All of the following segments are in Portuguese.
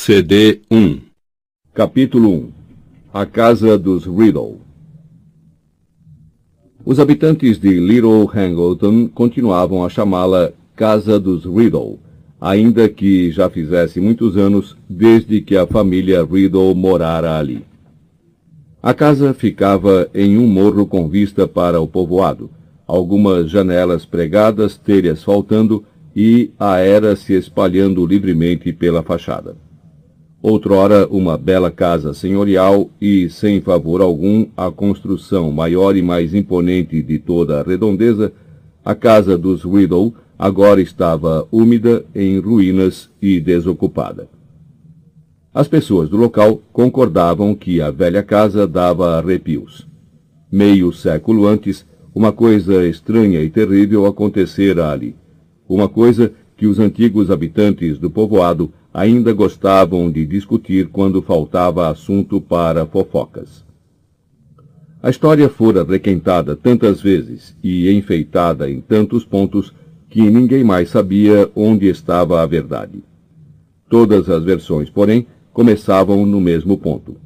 CD1 Capítulo 1 A Casa dos Riddle. Os habitantes de Little Hangleton continuavam a chamá-la Casa dos Riddle, ainda que já fizesse muitos anos desde que a família Riddle morara ali. A casa ficava em um morro com vista para o povoado, algumas janelas pregadas, telhas faltando e a era se espalhando livremente pela fachada. Outrora uma bela casa senhorial e, sem favor algum, a construção maior e mais imponente de toda a redondeza, a casa dos Riddle agora estava úmida, em ruínas e desocupada. As pessoas do local concordavam que a velha casa dava arrepios. Meio século antes, uma coisa estranha e terrível acontecera ali. Uma coisa que os antigos habitantes do povoado ainda gostavam de discutir quando faltava assunto para fofocas. A história fora requentada tantas vezes e enfeitada em tantos pontos que ninguém mais sabia onde estava a verdade. Todas as versões, porém, começavam no mesmo ponto.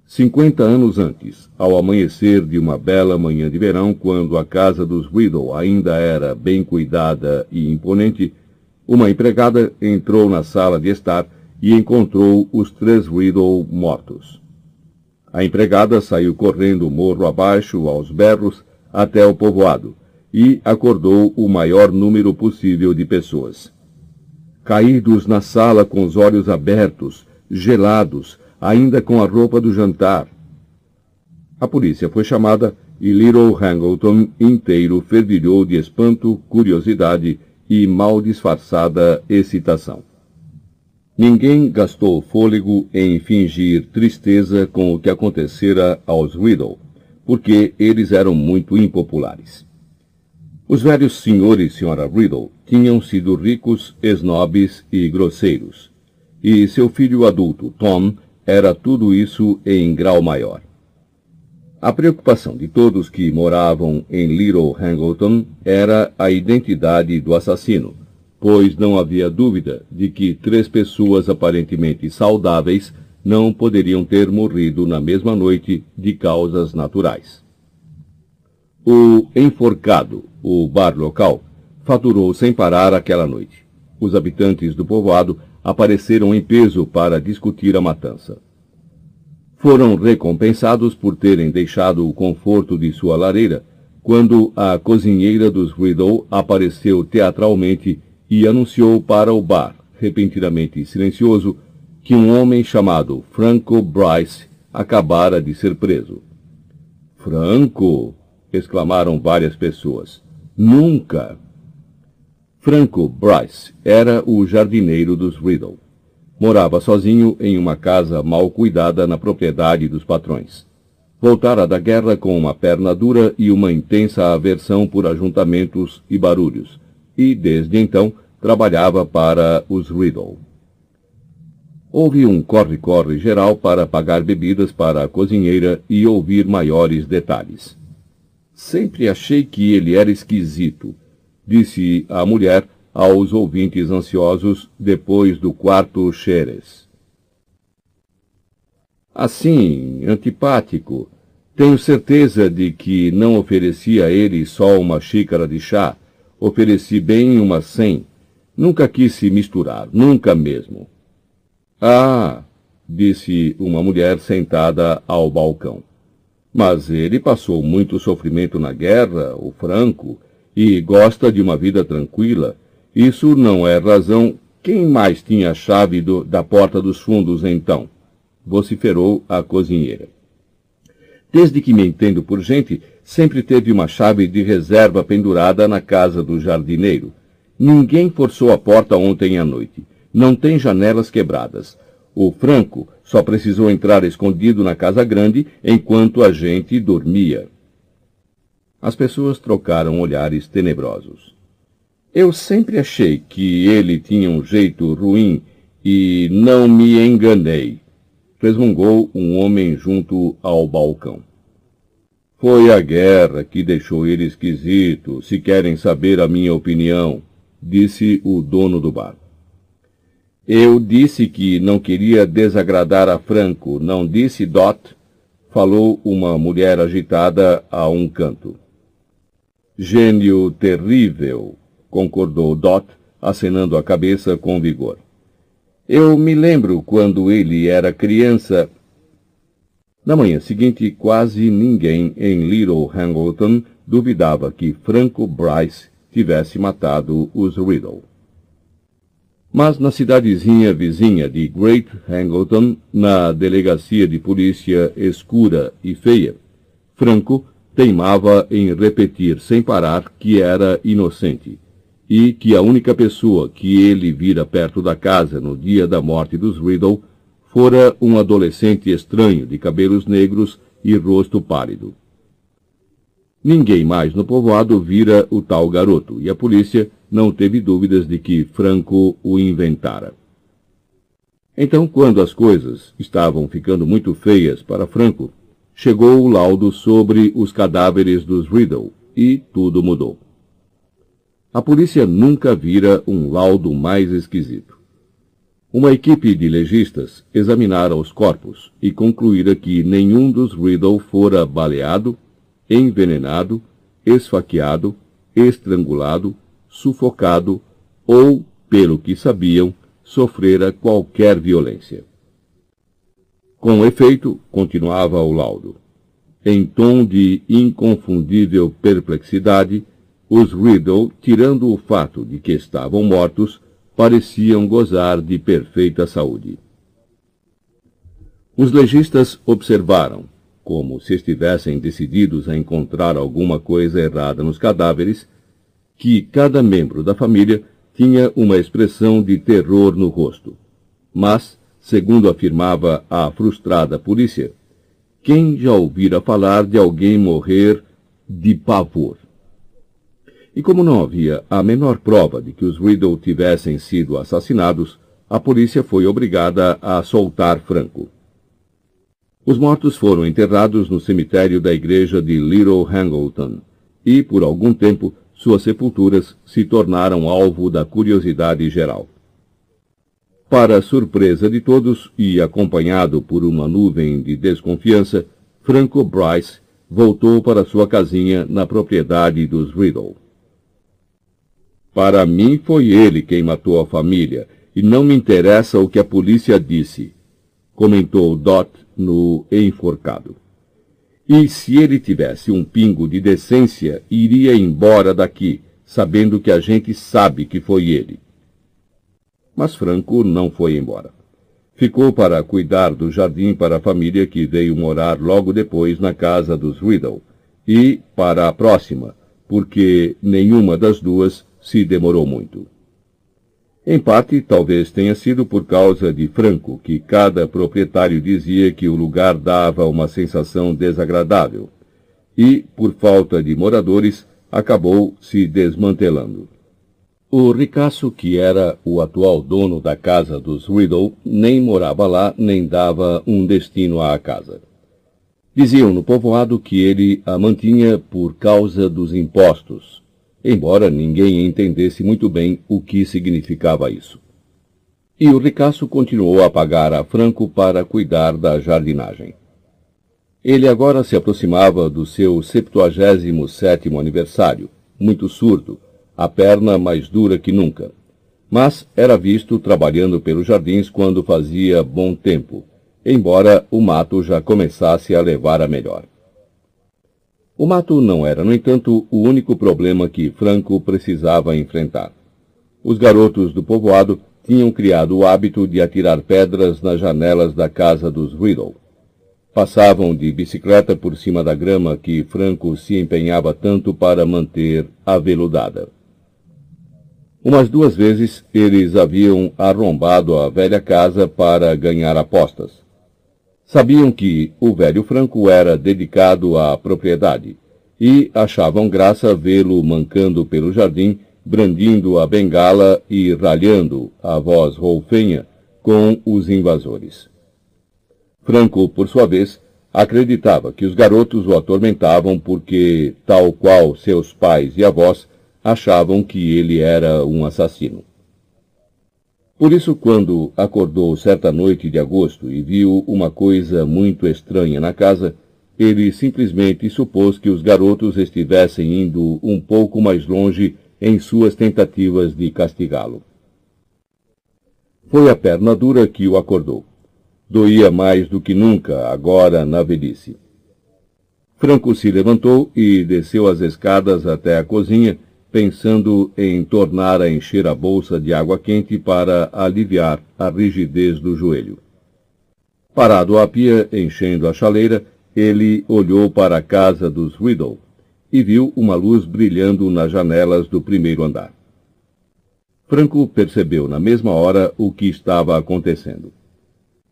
50 anos antes, ao amanhecer de uma bela manhã de verão, quando a casa dos Riddle ainda era bem cuidada e imponente, uma empregada entrou na sala de estar e encontrou os 3 Riddle mortos. A empregada saiu correndo o morro abaixo, aos berros, até o povoado, e acordou o maior número possível de pessoas. Caídos na sala com os olhos abertos, gelados, ainda com a roupa do jantar. A polícia foi chamada e Little Hangleton inteiro fervilhou de espanto, curiosidade e mal disfarçada excitação. Ninguém gastou fôlego em fingir tristeza com o que acontecera aos Riddle, porque eles eram muito impopulares. Os velhos senhores e senhora Riddle tinham sido ricos, esnobes e grosseiros, e seu filho adulto, Tom, era tudo isso em grau maior. A preocupação de todos que moravam em Little Hangleton era a identidade do assassino, pois não havia dúvida de que 3 pessoas aparentemente saudáveis não poderiam ter morrido na mesma noite de causas naturais. O Enforcado, o bar local, faturou sem parar aquela noite. Os habitantes do povoado apareceram em peso para discutir a matança. Foram recompensados por terem deixado o conforto de sua lareira, quando a cozinheira dos Riddle apareceu teatralmente e anunciou para o bar, repentinamente silencioso, que um homem chamado Franco Bryce acabara de ser preso. "Franco!" exclamaram várias pessoas. "Nunca!" Franco Bryce era o jardineiro dos Riddle. Morava sozinho em uma casa mal cuidada na propriedade dos patrões. Voltara da guerra com uma perna dura e uma intensa aversão por ajuntamentos e barulhos, e desde então trabalhava para os Riddle. Houve um corre-corre geral para pagar bebidas para a cozinheira e ouvir maiores detalhes. "Sempre achei que ele era esquisito", disse a mulher aos ouvintes ansiosos depois do quarto xeres. "Assim, antipático. Tenho certeza de que não ofereci a ele só uma xícara de chá. Ofereci bem umas 100. Nunca quis se misturar, nunca mesmo." "Ah", disse uma mulher sentada ao balcão. "Mas ele passou muito sofrimento na guerra, o Franco, e gosta de uma vida tranquila. Isso não é razão." "Quem mais tinha a chave da porta dos fundos, então?" vociferou a cozinheira. "Desde que me entendo por gente, sempre teve uma chave de reserva pendurada na casa do jardineiro. Ninguém forçou a porta ontem à noite. Não tem janelas quebradas. O Franco só precisou entrar escondido na casa grande enquanto a gente dormia." As pessoas trocaram olhares tenebrosos. "Eu sempre achei que ele tinha um jeito ruim e não me enganei", resmungou um homem junto ao balcão. "Foi a guerra que deixou ele esquisito, se querem saber a minha opinião", disse o dono do bar. Eu disse que não queria desagradar a Franco, não disse, Dot? Falou uma mulher agitada a um canto. Gênio terrível, concordou Dot, acenando a cabeça com vigor. Eu me lembro quando ele era criança. Na manhã seguinte, quase ninguém em Little Hangleton duvidava que Franco Bryce tivesse matado os Riddle. Mas na cidadezinha vizinha de Great Hangleton, na delegacia de polícia escura e feia, Franco teimava em repetir sem parar que era inocente e que a única pessoa que ele vira perto da casa no dia da morte dos Riddle fora um adolescente estranho de cabelos negros e rosto pálido. Ninguém mais no povoado vira o tal garoto, e a polícia não teve dúvidas de que Franco o inventara. Então, quando as coisas estavam ficando muito feias para Franco, chegou o laudo sobre os cadáveres dos Riddle, e tudo mudou. A polícia nunca vira um laudo mais esquisito. Uma equipe de legistas examinara os corpos e concluíra que nenhum dos Riddle fora baleado, envenenado, esfaqueado, estrangulado, sufocado ou, pelo que sabiam, sofrera qualquer violência. Com efeito, continuava o laudo, em tom de inconfundível perplexidade, os Riddle, tirando o fato de que estavam mortos, pareciam gozar de perfeita saúde. Os legistas observaram, como se estivessem decididos a encontrar alguma coisa errada nos cadáveres, que cada membro da família tinha uma expressão de terror no rosto. Mas, segundo afirmava a frustrada polícia, quem já ouvira falar de alguém morrer de pavor? E como não havia a menor prova de que os Riddle tivessem sido assassinados, a polícia foi obrigada a soltar Franco. Os mortos foram enterrados no cemitério da igreja de Little Hangleton, e, por algum tempo, suas sepulturas se tornaram alvo da curiosidade geral. Para surpresa de todos, e acompanhado por uma nuvem de desconfiança, Franco Bryce voltou para sua casinha na propriedade dos Riddle. Para mim foi ele quem matou a família, e não me interessa o que a polícia disse, comentou Dot no enforcado. E se ele tivesse um pingo de decência, iria embora daqui, sabendo que a gente sabe que foi ele. Mas Franco não foi embora. Ficou para cuidar do jardim para a família que veio morar logo depois na casa dos Riddle, e para a próxima, porque nenhuma das duas se demorou muito. Em parte, talvez tenha sido por causa de Franco, que cada proprietário dizia que o lugar dava uma sensação desagradável, e, por falta de moradores, acabou se desmantelando. O ricaço, que era o atual dono da casa dos Riddle, nem morava lá, nem dava um destino à casa. Diziam no povoado que ele a mantinha por causa dos impostos, embora ninguém entendesse muito bem o que significava isso. E o ricaço continuou a pagar a Franco para cuidar da jardinagem. Ele agora se aproximava do seu 77º aniversário, muito surdo, a perna mais dura que nunca. Mas era visto trabalhando pelos jardins quando fazia bom tempo, embora o mato já começasse a levar a melhor. O mato não era, no entanto, o único problema que Franco precisava enfrentar. Os garotos do povoado tinham criado o hábito de atirar pedras nas janelas da casa dos Riddle. Passavam de bicicleta por cima da grama que Franco se empenhava tanto para manter aveludada. Umas 2 vezes eles haviam arrombado a velha casa para ganhar apostas. Sabiam que o velho Franco era dedicado à propriedade e achavam graça vê-lo mancando pelo jardim, brandindo a bengala e ralhando a voz roufinha com os invasores. Franco, por sua vez, acreditava que os garotos o atormentavam porque, tal qual seus pais e avós, achavam que ele era um assassino. Por isso, quando acordou certa noite de agosto e viu uma coisa muito estranha na casa, ele simplesmente supôs que os garotos estivessem indo um pouco mais longe em suas tentativas de castigá-lo. Foi a perna dura que o acordou. Doía mais do que nunca, agora na velhice. Franco se levantou e desceu as escadas até a cozinha, pensando em tornar a encher a bolsa de água quente para aliviar a rigidez do joelho. Parado à pia, enchendo a chaleira, ele olhou para a casa dos Riddle e viu uma luz brilhando nas janelas do primeiro andar. Franco percebeu na mesma hora o que estava acontecendo.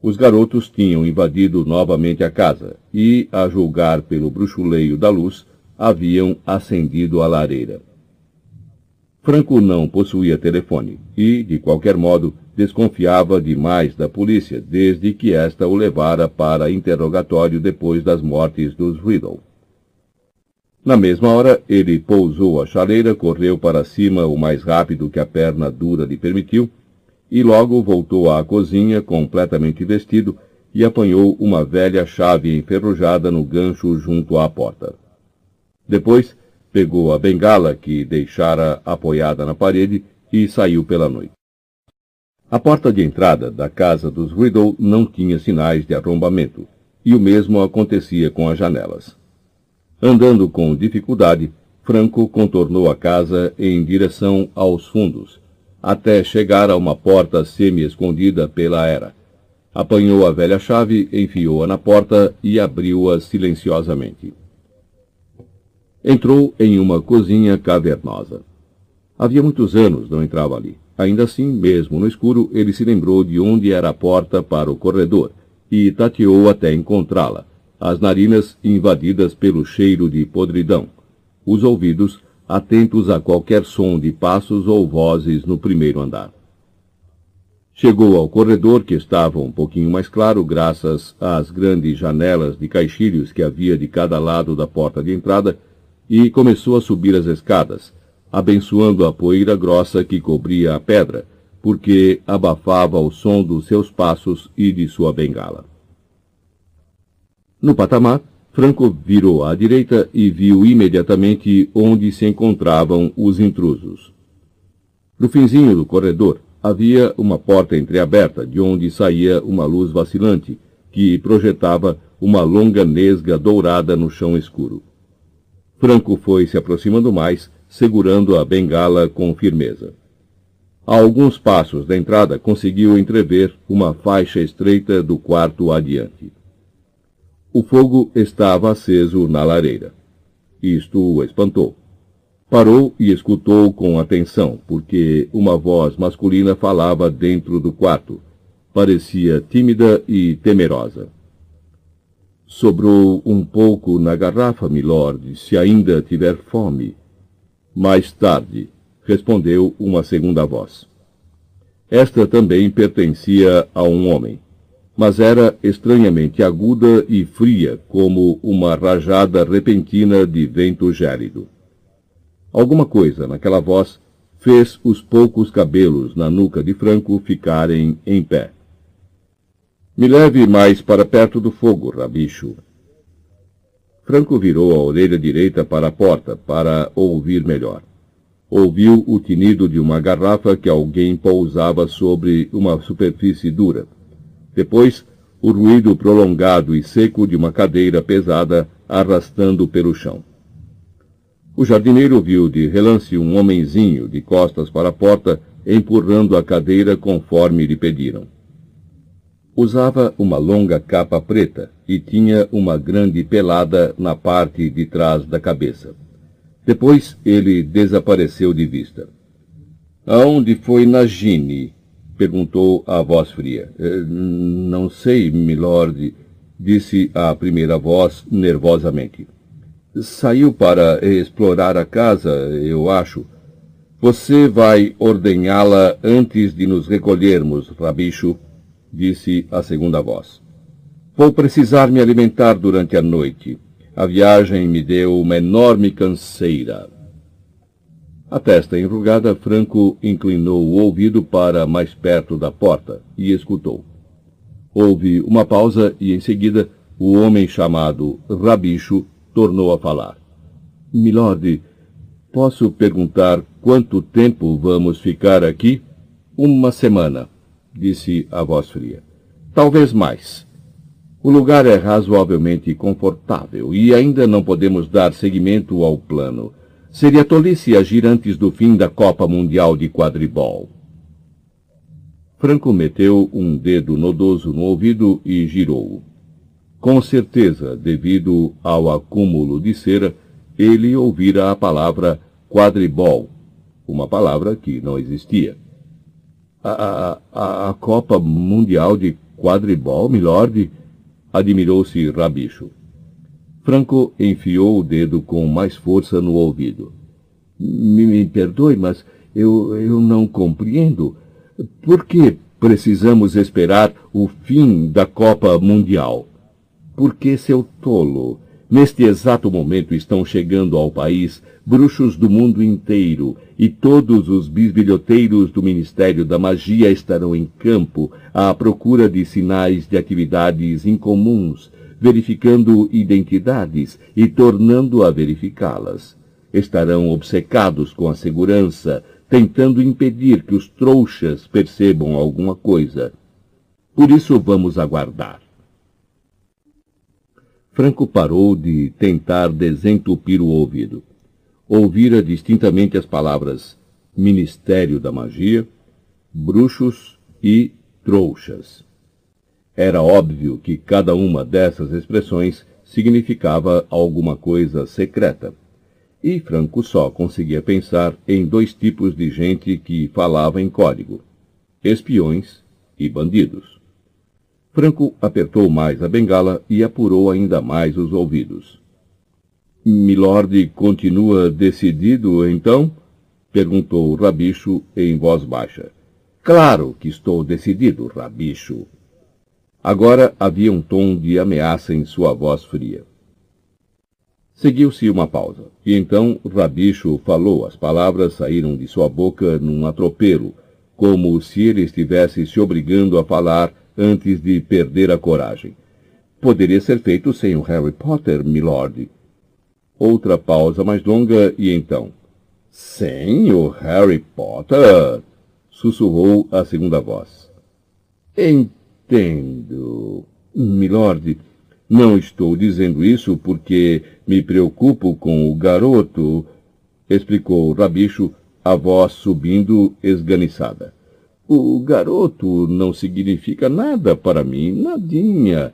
Os garotos tinham invadido novamente a casa e, a julgar pelo bruxuleio da luz, haviam acendido a lareira. Franco não possuía telefone e, de qualquer modo, desconfiava demais da polícia desde que esta o levara para interrogatório depois das mortes dos Riddle. Na mesma hora, ele pousou a chaleira, correu para cima o mais rápido que a perna dura lhe permitiu e logo voltou à cozinha completamente vestido e apanhou uma velha chave enferrujada no gancho junto à porta. Depois, pegou a bengala que deixara apoiada na parede e saiu pela noite. A porta de entrada da casa dos Riddle não tinha sinais de arrombamento, e o mesmo acontecia com as janelas. Andando com dificuldade, Franco contornou a casa em direção aos fundos, até chegar a uma porta semi-escondida pela era. Apanhou a velha chave, enfiou-a na porta e abriu-a silenciosamente. Entrou em uma cozinha cavernosa. Havia muitos anos não entrava ali. Ainda assim, mesmo no escuro, ele se lembrou de onde era a porta para o corredor e tateou até encontrá-la, as narinas invadidas pelo cheiro de podridão, os ouvidos atentos a qualquer som de passos ou vozes no primeiro andar. Chegou ao corredor, que estava um pouquinho mais claro graças às grandes janelas de caixilhos que havia de cada lado da porta de entrada, e começou a subir as escadas, abençoando a poeira grossa que cobria a pedra, porque abafava o som dos seus passos e de sua bengala. No patamar, Franco virou à direita e viu imediatamente onde se encontravam os intrusos. No finzinho do corredor havia uma porta entreaberta, de onde saía uma luz vacilante, que projetava uma longa nesga dourada no chão escuro. Franco foi se aproximando mais, segurando a bengala com firmeza. A alguns passos da entrada conseguiu entrever uma faixa estreita do quarto adiante. O fogo estava aceso na lareira. Isto o espantou. Parou e escutou com atenção, porque uma voz masculina falava dentro do quarto. Parecia tímida e temerosa. Sobrou um pouco na garrafa, milord, se ainda tiver fome. Mais tarde, respondeu uma segunda voz. Esta também pertencia a um homem, mas era estranhamente aguda e fria, como uma rajada repentina de vento gélido. Alguma coisa naquela voz fez os poucos cabelos na nuca de Franco ficarem em pé. Me leve mais para perto do fogo, rabicho. Franco virou a orelha direita para a porta, para ouvir melhor. Ouviu o tinido de uma garrafa que alguém pousava sobre uma superfície dura. Depois, o ruído prolongado e seco de uma cadeira pesada arrastando pelo chão. O jardineiro viu de relance um homenzinho de costas para a porta, empurrando a cadeira conforme lhe pediram. Usava uma longa capa preta e tinha uma grande pelada na parte de trás da cabeça. Depois ele desapareceu de vista. Aonde foi Nagini? Perguntou a voz fria. Não sei, milord, disse a primeira voz nervosamente. Saiu para explorar a casa, eu acho. Você vai ordenhá-la antes de nos recolhermos, rabicho, disse a segunda voz. Vou precisar me alimentar durante a noite. A viagem me deu uma enorme canseira. A testa enrugada, Franco inclinou o ouvido para mais perto da porta e escutou. Houve uma pausa e, em seguida, o homem chamado Rabicho tornou a falar. Milord, posso perguntar quanto tempo vamos ficar aqui? 1 semana, disse a voz fria. Talvez mais. O lugar é razoavelmente confortável e ainda não podemos dar seguimento ao plano. Seria tolice agir antes do fim da Copa Mundial de Quadribol. Franco meteu um dedo nodoso no ouvido e girou-o. Com certeza, devido ao acúmulo de cera, ele ouvira a palavra quadribol, uma palavra que não existia. A Copa Mundial de Quadribol, milord? Admirou-se Rabicho. Franco enfiou o dedo com mais força no ouvido. Me perdoe, mas eu não compreendo. Por que precisamos esperar o fim da Copa Mundial? Porque, seu tolo, neste exato momento estão chegando ao país bruxos do mundo inteiro e todos os bisbilhoteiros do Ministério da Magia estarão em campo à procura de sinais de atividades incomuns, verificando identidades e tornando a verificá-las. Estarão obcecados com a segurança, tentando impedir que os trouxas percebam alguma coisa. Por isso vamos aguardar. Franco parou de tentar desentupir o ouvido. Ouvira distintamente as palavras Ministério da Magia, bruxos e trouxas. Era óbvio que cada uma dessas expressões significava alguma coisa secreta. E Franco só conseguia pensar em 2 tipos de gente que falava em código: espiões e bandidos. Franco apertou mais a bengala e apurou ainda mais os ouvidos. Milord continua decidido, então? Perguntou Rabicho em voz baixa. Claro que estou decidido, Rabicho. Agora havia um tom de ameaça em sua voz fria. Seguiu-se uma pausa, e então Rabicho falou. As palavras saíram de sua boca num atropelo, como se ele estivesse se obrigando a falar antes de perder a coragem. Poderia ser feito sem o Harry Potter, milord. Outra pausa mais longa, e então... Sem o Harry Potter? Sussurrou a segunda voz. Entendo, milord. Não estou dizendo isso porque me preocupo com o garoto, explicou Rabicho, a voz subindo esganiçada. O garoto não significa nada para mim, nadinha.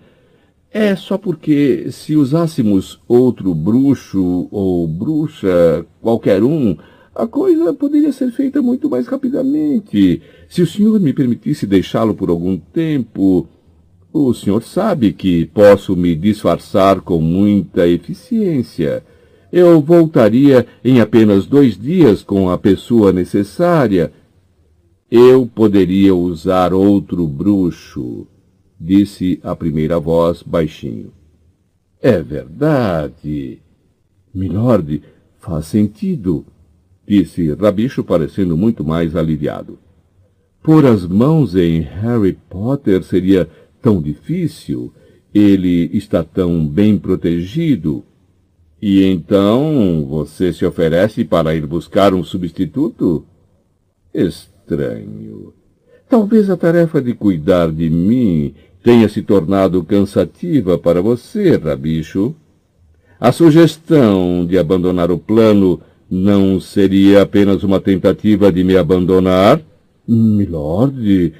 É só porque se usássemos outro bruxo ou bruxa, qualquer um, a coisa poderia ser feita muito mais rapidamente. Se o senhor me permitisse deixá-lo por algum tempo... O senhor sabe que posso me disfarçar com muita eficiência. Eu voltaria em apenas 2 dias com a pessoa necessária. Eu poderia usar outro bruxo, disse a primeira voz baixinho. É verdade. Milord, faz sentido, disse Rabicho, parecendo muito mais aliviado. Pôr as mãos em Harry Potter seria tão difícil, ele está tão bem protegido. E então você se oferece para ir buscar um substituto? Estranho. Talvez a tarefa de cuidar de mim tenha se tornado cansativa para você, Rabicho. A sugestão de abandonar o plano não seria apenas uma tentativa de me abandonar? Milord,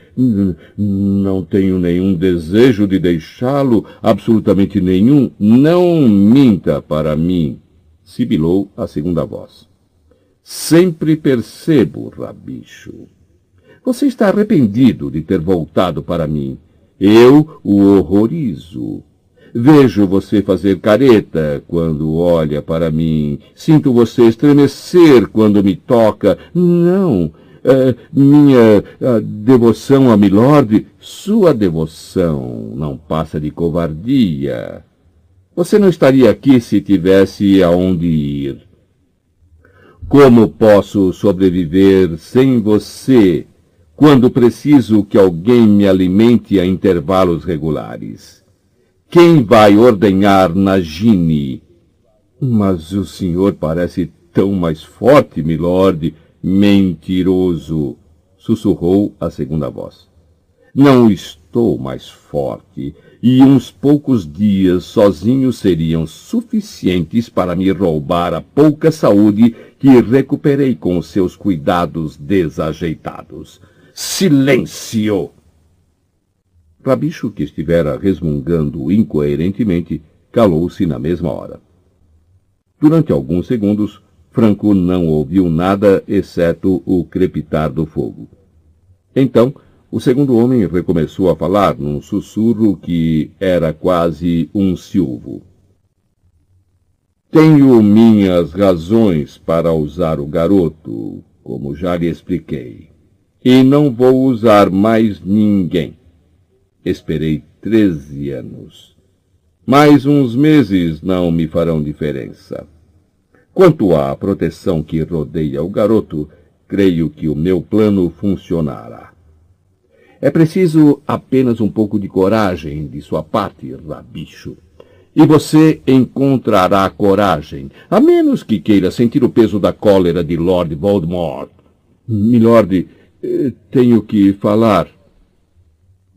não tenho nenhum desejo de deixá-lo, absolutamente nenhum. Não minta para mim, sibilou a segunda voz. Sempre percebo, Rabicho. Você está arrependido de ter voltado para mim. Eu o horrorizo. Vejo você fazer careta quando olha para mim. Sinto você estremecer quando me toca. Não... minha devoção a Milord, sua devoção não passa de covardia. Você não estaria aqui se tivesse aonde ir. Como posso sobreviver sem você, quando preciso que alguém me alimente a intervalos regulares? Quem vai ordenhar Nagini? Mas o senhor parece tão mais forte, milord. Mentiroso, sussurrou a segunda voz. Não estou mais forte, e uns poucos dias sozinhos seriam suficientes para me roubar a pouca saúde que recuperei com os seus cuidados desajeitados. Silêncio! Rabicho, que estivera resmungando incoerentemente, calou-se na mesma hora. Durante alguns segundos, Franco não ouviu nada, exceto o crepitar do fogo. Então, o segundo homem recomeçou a falar num sussurro que era quase um silvo. Tenho minhas razões para usar o garoto, como já lhe expliquei. E não vou usar mais ninguém. Esperei 13 anos. Mais uns meses não me farão diferença. Quanto à proteção que rodeia o garoto, creio que o meu plano funcionará. É preciso apenas um pouco de coragem de sua parte, Rabicho. E você encontrará coragem, a menos que queira sentir o peso da cólera de Lord Voldemort. Milord, tenho que falar,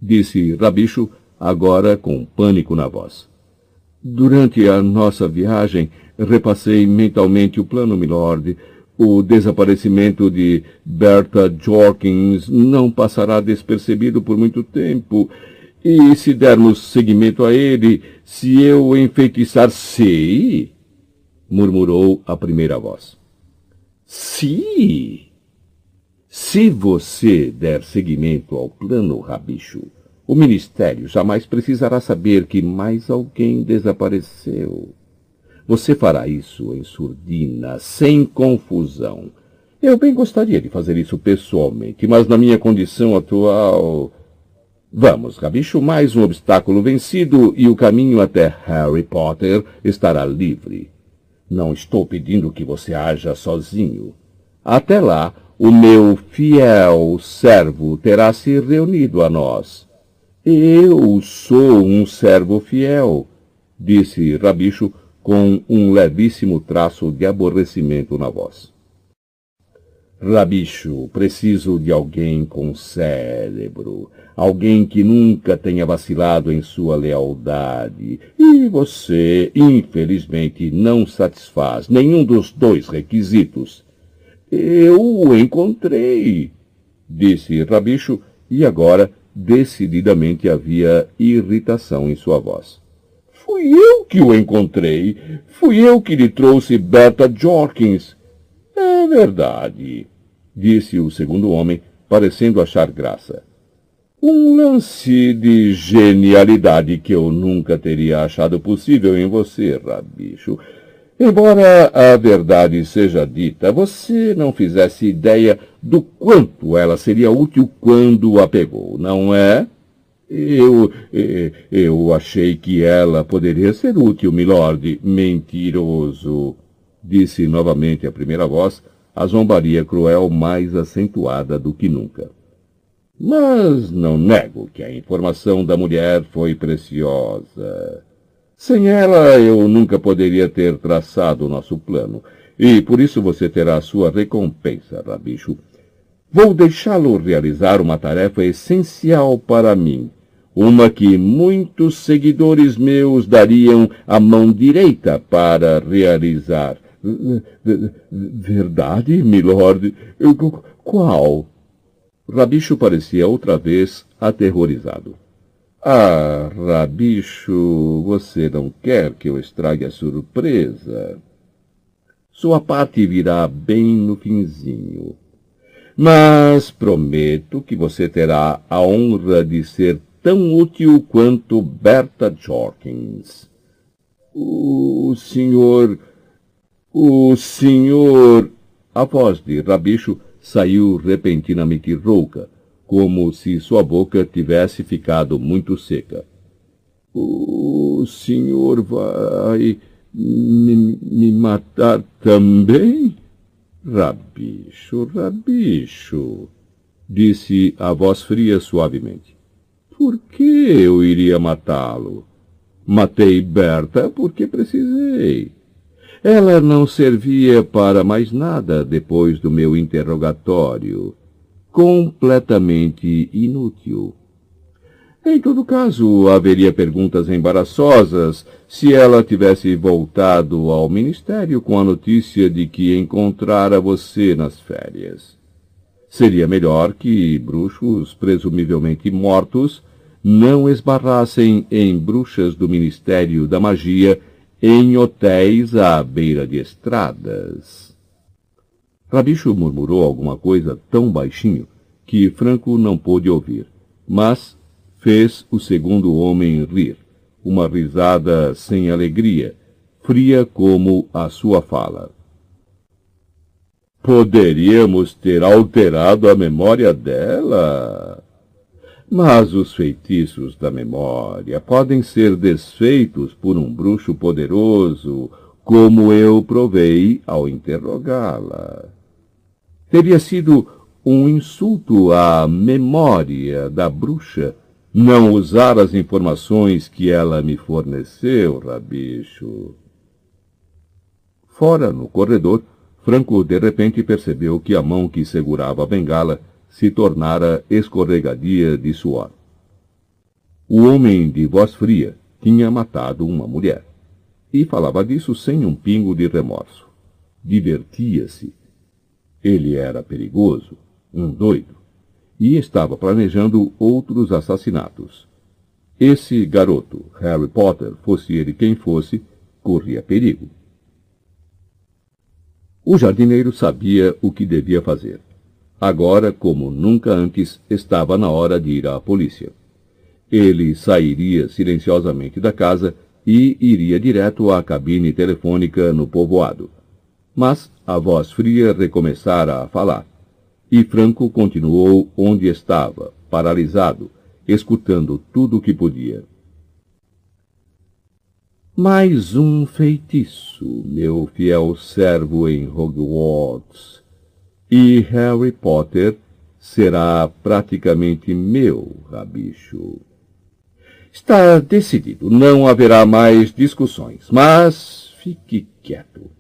disse Rabicho, agora com pânico na voz. Durante a nossa viagem, repassei mentalmente o plano, milord. O desaparecimento de Bertha Jorkins não passará despercebido por muito tempo. E se dermos seguimento a ele, se eu enfeitiçar... Sei, murmurou a primeira voz. Sim. Se você der seguimento ao plano, Rabicho, o Ministério jamais precisará saber que mais alguém desapareceu. Você fará isso em surdina, sem confusão. Eu bem gostaria de fazer isso pessoalmente, mas na minha condição atual... Vamos, Rabicho, mais um obstáculo vencido e o caminho até Harry Potter estará livre. Não estou pedindo que você haja sozinho. Até lá, o meu fiel servo terá se reunido a nós. Eu sou um servo fiel, disse Rabicho com um levíssimo traço de aborrecimento na voz. Rabicho, preciso de alguém com cérebro, alguém que nunca tenha vacilado em sua lealdade. E você, infelizmente, não satisfaz nenhum dos dois requisitos. Eu o encontrei, disse Rabicho, e agora decididamente havia irritação em sua voz. Fui eu que o encontrei. Fui eu que lhe trouxe Bertha Jorkins. É verdade, disse o segundo homem, parecendo achar graça. Um lance de genialidade que eu nunca teria achado possível em você, Rabicho. Embora a verdade seja dita, você não fizesse ideia do quanto ela seria útil quando a pegou, não é? Eu achei que ela poderia ser útil, milord. Mentiroso, disse novamente a primeira voz, a zombaria cruel mais acentuada do que nunca. Mas não nego que a informação da mulher foi preciosa. Sem ela, eu nunca poderia ter traçado o nosso plano, e por isso você terá a sua recompensa, Rabicho. Vou deixá-lo realizar uma tarefa essencial para mim, uma que muitos seguidores meus dariam a mão direita para realizar. Verdade, milord? Qual? Rabicho parecia outra vez aterrorizado. Ah, Rabicho, você não quer que eu estrague a surpresa? Sua parte virá bem no finzinho. Mas prometo que você terá a honra de ser tão útil quanto Bertha Jorkins. O senhor... A voz de Rabicho saiu repentinamente rouca, como se sua boca tivesse ficado muito seca. O senhor vai me matar também? Rabicho, Rabicho, disse a voz fria suavemente. Por que eu iria matá-lo? Matei Berta porque precisei. Ela não servia para mais nada depois do meu interrogatório. Completamente inútil. Em todo caso, haveria perguntas embaraçosas se ela tivesse voltado ao ministério com a notícia de que encontrara você nas férias. Seria melhor que bruxos presumivelmente mortos não esbarrassem em bruxas do Ministério da Magia em hotéis à beira de estradas. Rabicho murmurou alguma coisa tão baixinho que Franco não pôde ouvir, mas fez o segundo homem rir, uma risada sem alegria, fria como a sua fala. Poderíamos ter alterado a memória dela. Mas os feitiços da memória podem ser desfeitos por um bruxo poderoso, como eu provei ao interrogá-la. Teria sido um insulto à memória da bruxa não usar as informações que ela me forneceu, Rabicho. Fora, no corredor, Franco de repente percebeu que a mão que segurava a bengala se tornara escorregadia de suor. O homem de voz fria tinha matado uma mulher, e falava disso sem um pingo de remorso. Divertia-se. Ele era perigoso, um doido, e estava planejando outros assassinatos. Esse garoto, Harry Potter, fosse ele quem fosse, corria perigo. O jardineiro sabia o que devia fazer. Agora, como nunca antes, estava na hora de ir à polícia. Ele sairia silenciosamente da casa e iria direto à cabine telefônica no povoado. Mas a voz fria recomeçara a falar, e Franco continuou onde estava, paralisado, escutando tudo o que podia. Mais um feitiço, meu fiel servo em Hogwarts. E Harry Potter será praticamente meu, Rabicho. Está decidido, não haverá mais discussões, mas fique quieto.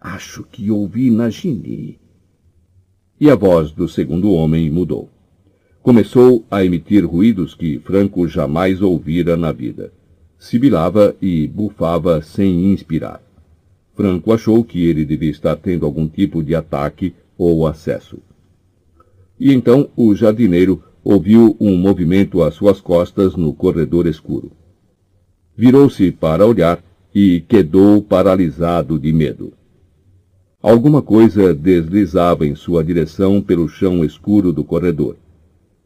Acho que ouvi Nagini. E a voz do segundo homem mudou. Começou a emitir ruídos que Franco jamais ouvira na vida. Sibilava e bufava sem inspirar. Franco achou que ele devia estar tendo algum tipo de ataque ou acesso. E então o jardineiro ouviu um movimento às suas costas no corredor escuro. Virou-se para olhar e quedou paralisado de medo. Alguma coisa deslizava em sua direção pelo chão escuro do corredor.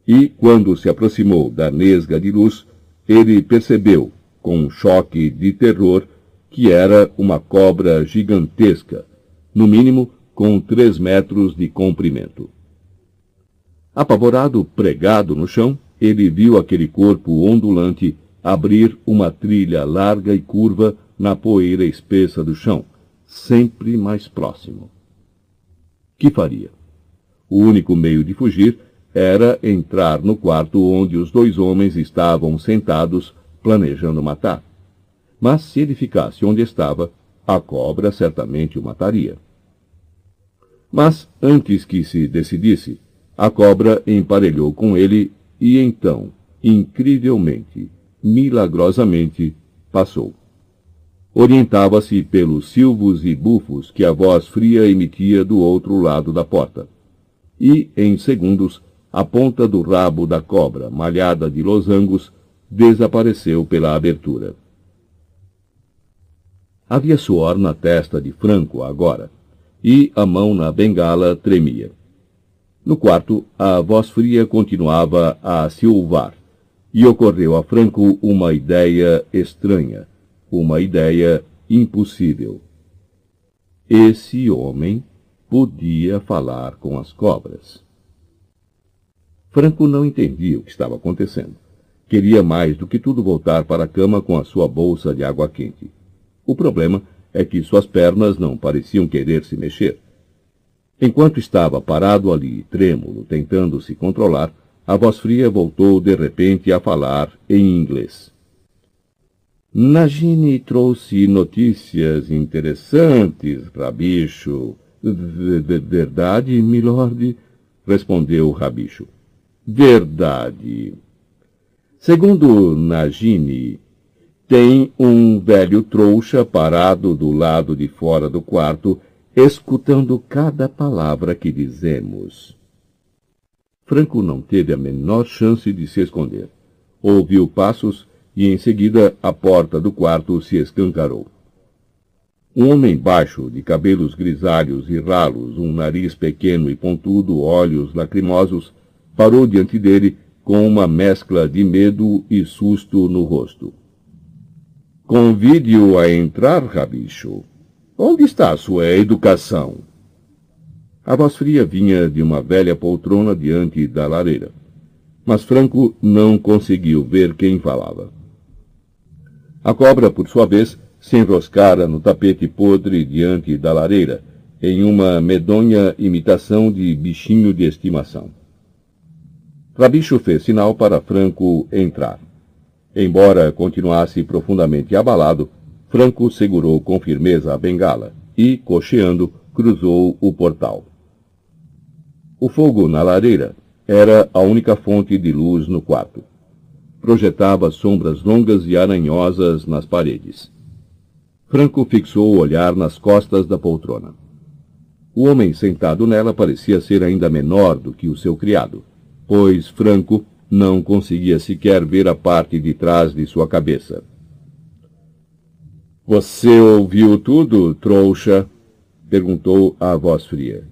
E, quando se aproximou da nesga de luz, ele percebeu, com um choque de terror, que era uma cobra gigantesca, no mínimo com 3 metros de comprimento. Apavorado, pregado no chão, ele viu aquele corpo ondulante abrir uma trilha larga e curva na poeira espessa do chão, sempre mais próximo. Que faria? O único meio de fugir era entrar no quarto onde os 2 homens estavam sentados, planejando matar. Mas se ele ficasse onde estava, a cobra certamente o mataria. Mas, antes que se decidisse, a cobra emparelhou com ele e então, incrivelmente, milagrosamente, passou. Orientava-se pelos silvos e bufos que a voz fria emitia do outro lado da porta. E, em segundos, a ponta do rabo da cobra, malhada de losangos, desapareceu pela abertura. Havia suor na testa de Franco agora, e a mão na bengala tremia. No quarto, a voz fria continuava a silvar, e ocorreu a Franco uma ideia estranha, uma ideia impossível. Esse homem podia falar com as cobras. Franco não entendia o que estava acontecendo. Queria mais do que tudo voltar para a cama com a sua bolsa de água quente. O problema é que suas pernas não pareciam querer se mexer. Enquanto estava parado ali, trêmulo, tentando se controlar, a voz fria voltou de repente a falar em inglês. Nagini trouxe notícias interessantes, Rabicho. Verdade, milord? Respondeu Rabicho. Verdade. Segundo Nagini, tem um velho trouxa parado do lado de fora do quarto, escutando cada palavra que dizemos. Franco não teve a menor chance de se esconder. Ouviu passos e, em seguida, a porta do quarto se escancarou. Um homem baixo, de cabelos grisalhos e ralos, um nariz pequeno e pontudo, olhos lacrimosos, parou diante dele com uma mescla de medo e susto no rosto. Convide-o a entrar, Rabicho. Onde está a sua educação? A voz fria vinha de uma velha poltrona diante da lareira. Mas Franco não conseguiu ver quem falava. A cobra, por sua vez, se enroscara no tapete podre diante da lareira, em uma medonha imitação de bichinho de estimação. Rabicho fez sinal para Franco entrar. Embora continuasse profundamente abalado, Franco segurou com firmeza a bengala e, cocheando, cruzou o portal. O fogo na lareira era a única fonte de luz no quarto. Projetava sombras longas e aranhosas nas paredes. Franco fixou o olhar nas costas da poltrona. O homem sentado nela parecia ser ainda menor do que o seu criado, pois Franco não conseguia sequer ver a parte de trás de sua cabeça. — Você ouviu tudo, trouxa? — perguntou a voz fria.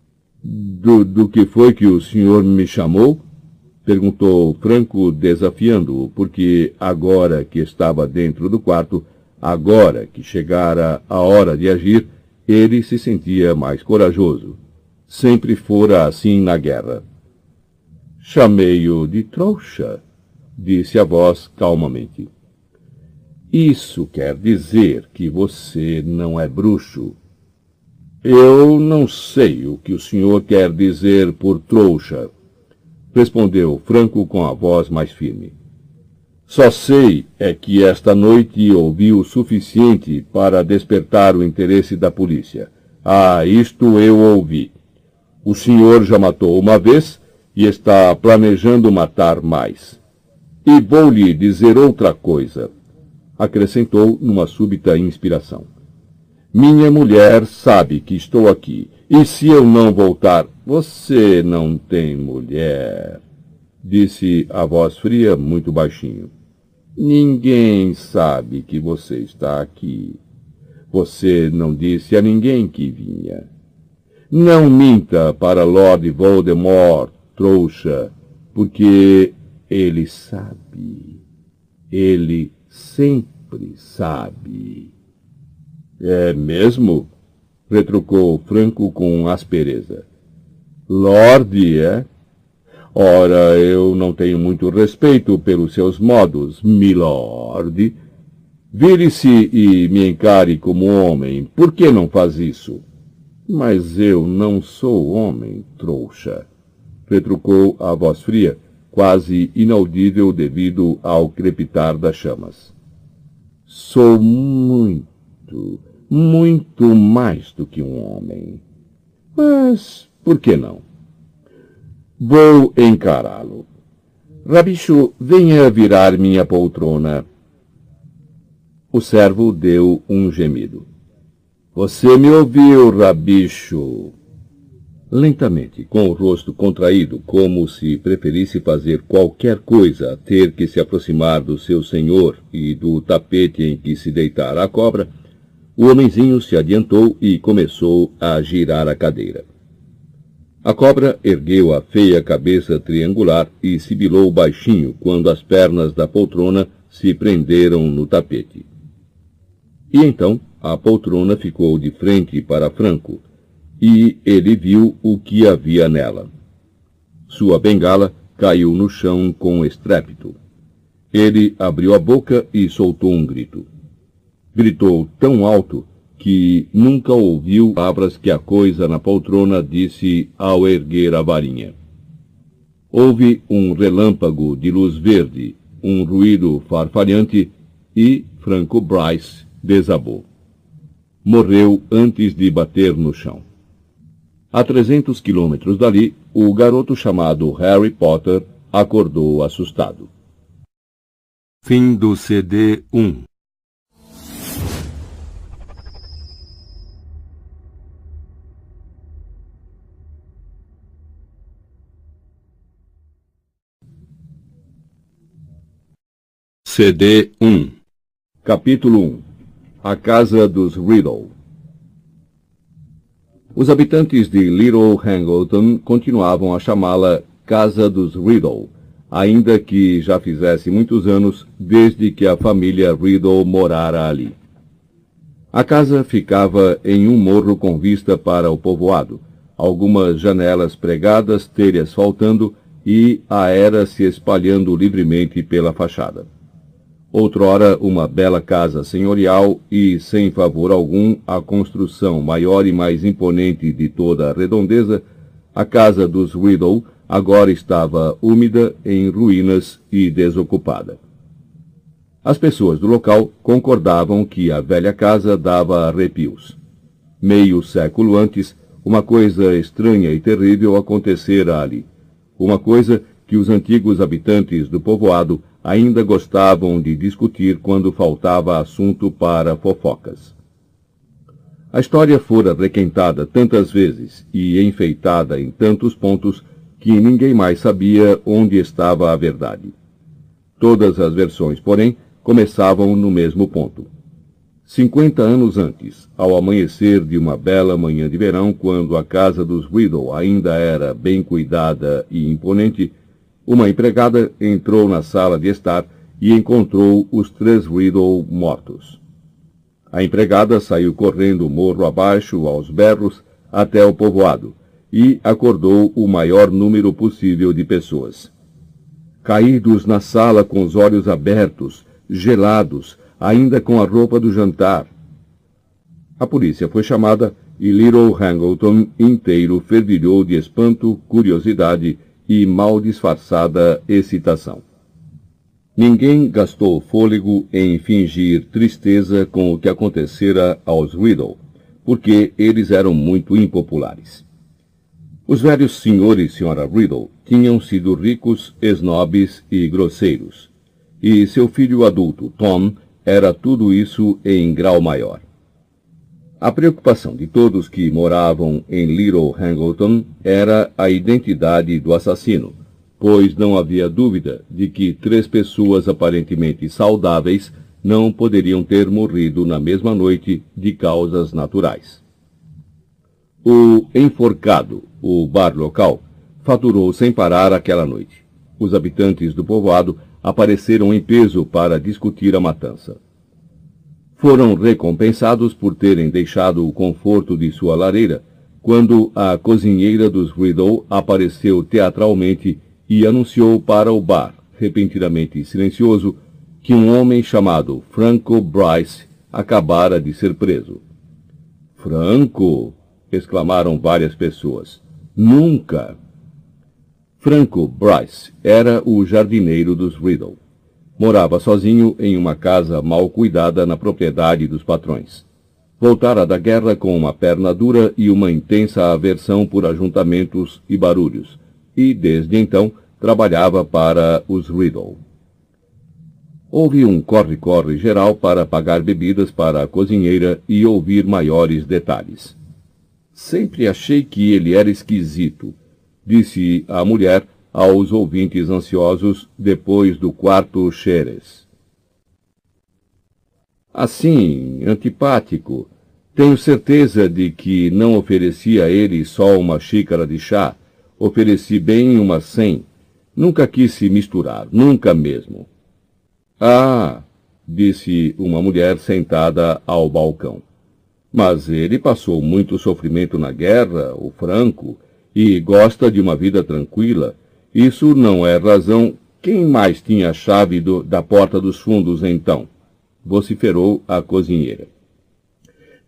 — Do que foi que o senhor me chamou? — perguntou Franco, desafiando-o, porque agora que estava dentro do quarto, agora que chegara a hora de agir, ele se sentia mais corajoso. Sempre fora assim na guerra. — Chamei-o de trouxa, disse a voz calmamente. — Isso quer dizer que você não é bruxo. — Eu não sei o que o senhor quer dizer por trouxa, respondeu Franco com a voz mais firme. Só sei é que esta noite ouvi o suficiente para despertar o interesse da polícia. Ah, isto eu ouvi. O senhor já matou uma vez e está planejando matar mais. E vou lhe dizer outra coisa, acrescentou numa súbita inspiração. Minha mulher sabe que estou aqui, e se eu não voltar... Você não tem mulher, disse a voz fria muito baixinho. Ninguém sabe que você está aqui. Você não disse a ninguém que vinha. Não minta para Lord Voldemort, trouxa, porque ele sabe. Ele sempre sabe. É mesmo? Retrucou Franco com aspereza. Lorde, é? Ora, eu não tenho muito respeito pelos seus modos, milord. Vire-se e me encare como homem. Por que não faz isso? Mas eu não sou homem, trouxa, retrucou a voz fria, quase inaudível devido ao crepitar das chamas. Sou muito mais do que um homem. Mas por que não? Vou encará-lo. Rabicho, venha virar minha poltrona. O servo deu um gemido. Você me ouviu, Rabicho? Lentamente, com o rosto contraído, como se preferisse fazer qualquer coisa a ter que se aproximar do seu senhor e do tapete em que se deitara a cobra, o homenzinho se adiantou e começou a girar a cadeira. A cobra ergueu a feia cabeça triangular e sibilou baixinho quando as pernas da poltrona se prenderam no tapete. E então a poltrona ficou de frente para Franco, e ele viu o que havia nela. Sua bengala caiu no chão com estrépito. Ele abriu a boca e soltou um grito. Gritou tão alto que nunca ouviu palavras que a coisa na poltrona disse ao erguer a varinha. Houve um relâmpago de luz verde, um ruído farfalhante e Franco Bryce desabou. Morreu antes de bater no chão. A 300 quilômetros dali, o garoto chamado Harry Potter acordou assustado. Fim do CD 1. CD 1. Capítulo 1. A Casa dos Riddle. Os habitantes de Little Hangleton continuavam a chamá-la Casa dos Riddle, ainda que já fizesse muitos anos desde que a família Riddle morara ali. A casa ficava em um morro com vista para o povoado, algumas janelas pregadas, telhas faltando e a era se espalhando livremente pela fachada. Outrora uma bela casa senhorial e, sem favor algum, a construção maior e mais imponente de toda a redondeza, a casa dos Riddle agora estava úmida, em ruínas e desocupada. As pessoas do local concordavam que a velha casa dava arrepios. Meio século antes, uma coisa estranha e terrível acontecera ali. Uma coisa que os antigos habitantes do povoado ainda gostavam de discutir quando faltava assunto para fofocas. A história fora requentada tantas vezes e enfeitada em tantos pontos que ninguém mais sabia onde estava a verdade. Todas as versões, porém, começavam no mesmo ponto. 50 anos antes, ao amanhecer de uma bela manhã de verão, quando a casa dos Riddle ainda era bem cuidada e imponente, uma empregada entrou na sala de estar e encontrou os 3 Riddle mortos. A empregada saiu correndo o morro abaixo, aos berros, até o povoado, e acordou o maior número possível de pessoas. Caídos na sala com os olhos abertos, gelados, ainda com a roupa do jantar. A polícia foi chamada e Little Hangleton inteiro fervilhou de espanto, curiosidade e mal disfarçada excitação. Ninguém gastou fôlego em fingir tristeza com o que acontecera aos Riddle, porque eles eram muito impopulares. Os velhos senhores e senhora Riddle tinham sido ricos, esnobes e grosseiros, e seu filho adulto, Tom, era tudo isso em grau maior. A preocupação de todos que moravam em Little Hangleton era a identidade do assassino, pois não havia dúvida de que 3 pessoas aparentemente saudáveis não poderiam ter morrido na mesma noite de causas naturais. O Enforcado, o bar local, faturou sem parar aquela noite. Os habitantes do povoado apareceram em peso para discutir a matança. Foram recompensados por terem deixado o conforto de sua lareira, quando a cozinheira dos Riddle apareceu teatralmente e anunciou para o bar, repentinamente silencioso, que um homem chamado Franco Bryce acabara de ser preso. "Franco!" exclamaram várias pessoas. "Nunca!" Franco Bryce era o jardineiro dos Riddle. Morava sozinho em uma casa mal cuidada na propriedade dos patrões. Voltara da guerra com uma perna dura e uma intensa aversão por ajuntamentos e barulhos, e desde então trabalhava para os Riddle. Houve um corre-corre geral para pagar bebidas para a cozinheira e ouvir maiores detalhes. "Sempre achei que ele era esquisito", disse a mulher aos ouvintes ansiosos depois do quarto xeres. "Assim, antipático. Tenho certeza de que não ofereci a ele só uma xícara de chá. Ofereci bem umas 100. Nunca quis se misturar, nunca mesmo." "Ah", disse uma mulher sentada ao balcão. "Mas ele passou muito sofrimento na guerra, o Franco, e gosta de uma vida tranquila. Isso não é razão." "Quem mais tinha a chave da porta dos fundos, então?" vociferou a cozinheira.